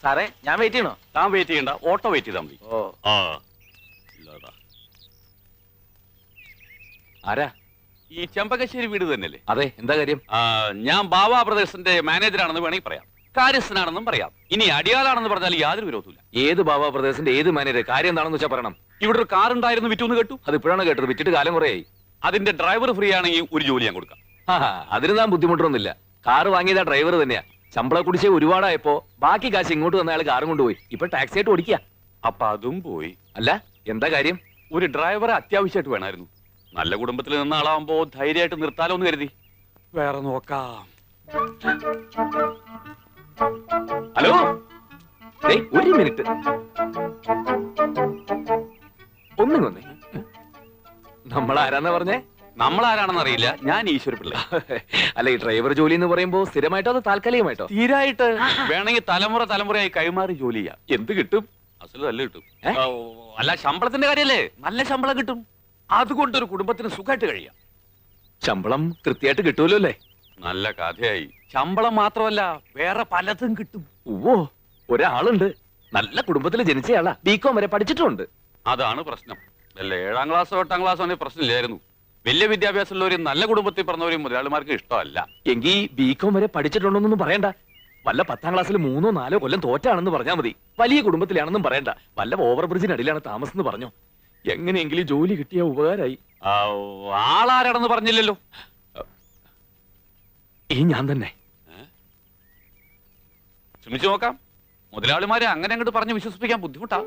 സാറേ ഞാൻ വെയിറ്റ് ചെയ്യണോ? താൻ വെയിറ്റ് ചെയ്യണ്ട, ഓട്ടോ വെയിറ്റ് ചെയ്താൽ മതി. ഓ ആ ആരാ? ഈ ചെമ്പകശ്ശേരി വീട് തന്നെയല്ലേ? അതെ, എന്താ കാര്യം? ഞാൻ ബാബ ബ്രദേഴ്സിന്റെ മാനേജറാണെന്ന് വേണമെങ്കിൽ പറയാം, കാര്യസ്ഥനാണെന്നും പറയാം. ഇനി അടിയാളാണെന്ന് പറഞ്ഞാൽ യാതൊരു വിരോധമില്ല. ഏത് ബാബാ പ്രദേശത്തിന്റെ ഏത് മാനേജർ? കാര്യം എന്താണെന്ന് വെച്ചാൽ പറയണം. ഇവിടെ ഒരു കാർ ഉണ്ടായിരുന്നു, വിറ്റു എന്ന് കേട്ടു. അത് ഇപ്പോഴാണ് കേട്ടത്, വിറ്റിട്ട് കാലം കുറയായി. അതിന്റെ ഡ്രൈവർ ഫ്രീ ആണെങ്കിൽ ഒരു ജോലി ഞാൻ കൊടുക്കാം. അതിന് താൻ ബുദ്ധിമുട്ടൊന്നുമില്ല. കാറ് വാങ്ങിയതാ ഡ്രൈവർ തന്നെയാ. ശമ്പള കുടിശ്ശേ ഒരുപാടായപ്പോ ബാക്കി കാശ് ഇങ്ങോട്ട് വന്ന അയാൾ കാറും കൊണ്ടുപോയി. ഇപ്പൊ ടാക്സി ആയിട്ട് ഓടിക്കുക. അപ്പൊ അതും പോയി. അല്ല, എന്താ കാര്യം? ഒരു ഡ്രൈവറെ അത്യാവശ്യമായിട്ട് വേണമായിരുന്നു. നല്ല കുടുംബത്തിൽ നിന്ന ആളാവുമ്പോ ധൈര്യമായിട്ട് നിർത്താലോ എന്ന് കരുതി. വേറെ നോക്കാം. ഹലോ, ഒരു മിനിറ്റ് ഒന്നിങ്ങൊന്നേ. നമ്മളാരാന്നാ പറഞ്ഞേ? നമ്മളാരാണെന്ന് അറിയില്ല, ഞാൻ ഈശ്വരപിള്ള. അല്ല, ഈ ഡ്രൈവർ ജോലി എന്ന് പറയുമ്പോ സ്ഥിരമായിട്ടോ അതോ താൽക്കാലികമായിട്ടോ? തീരായിട്ട് വേണമെങ്കിൽ തലമുറയായി കൈമാറി ജോലി ചെയ്യാം. എന്ത് കിട്ടും? അസല് നല്ല കിട്ടും. അല്ല, ശമ്പളത്തിന്റെ കാര്യല്ലേ, നല്ല ശമ്പളം കിട്ടും. അതുകൊണ്ടൊരു കുടുംബത്തിന് സുഖമായിട്ട് കഴിയാം. ശമ്പളം കൃത്യമായിട്ട് കിട്ടുമല്ലോ അല്ലേ? നല്ല കഥയായി. ശമ്പളം മാത്രമല്ല, വേറെ പലതും കിട്ടും. ഓ, ഒരാളുണ്ട്, നല്ല കുടുംബത്തിൽ ജനിച്ചയാളാ, ബികോം വരെ പഠിച്ചിട്ടുണ്ട്. അതാണ് പ്രശ്നം. വല്ല 7ാം ക്ലാസ്സോ 8ാം ക്ലാസ്സോ ആണെങ്കിൽ പ്രശ്നമില്ലായിരുന്നു. വലിയ വിദ്യാഭ്യാസമുള്ളവരും നല്ല കുടുംബത്തിൽ പറഞ്ഞവരും മുതലാളിമാർക്ക് ഇഷ്ടമല്ല. എങ്കിൽ ബികോം വരെ പഠിച്ചിട്ടുണ്ടോന്നൊന്നും പറയണ്ട. വല്ല 10ാം ക്ലാസ്സിൽ 3 4 കൊല്ലം തോറ്റാണെന്ന് പറഞ്ഞാൽ മതി. വലിയ കുടുംബത്തിലാണെന്നും പറയണ്ട. വല്ല ഓവർ ബ്രിഡ്ജിനടിയിലാണ് താമസം എന്ന് പറഞ്ഞോ. എങ്ങനെയെങ്കിലും ജോലി കിട്ടിയ ഉപകാരമായി. ആളാരാണെന്ന് പറഞ്ഞില്ലല്ലോ. ഈ ഞാൻ തന്നെ. ശ്രമിച്ചു നോക്കാം. മുതലാളിമാരെ അങ്ങനെ അങ്ങോട്ട് പറഞ്ഞ് വിശ്വസിപ്പിക്കാൻ ബുദ്ധിമുട്ടാ.